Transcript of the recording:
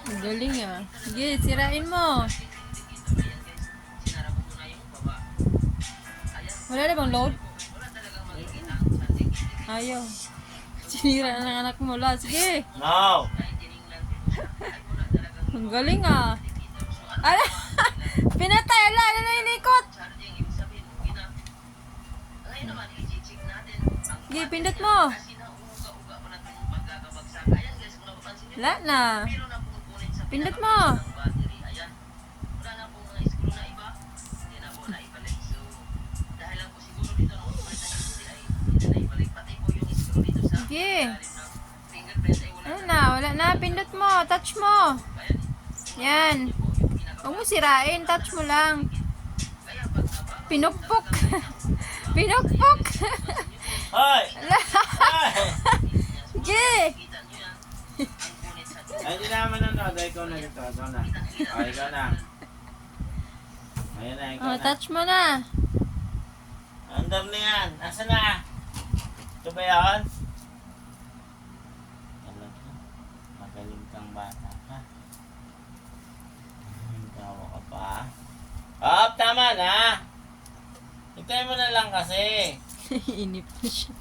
Ang galing ah. Sige, sirain mo. Wala na bang load? Ayaw. Sinira na ng anak mo. La, sige. No! Ang galing ah. Ala, pinatay. Ala, ano na inikot? Sige, pindot mo. Wala na. Pindot mo. Sige. Ano na, wala na. Pindot mo. Touch mo. Yan. Huwag mo sirain. Touch mo lang. Pinukpok. Pinukpok. Hoy! Ala. Hoy! Sige. Ay, hindi naman nanonood. Ikaw na ito. Ikaw na. O, ikaw na. Ayan na, ikaw Oh, na. touch mo na. Andar na yan. Asa na? Ito ba yan? Talaga. Magaling kang bata ka. Tawa ka pa. Oh, tama na. Hintay mo na lang kasi. Inip na siya.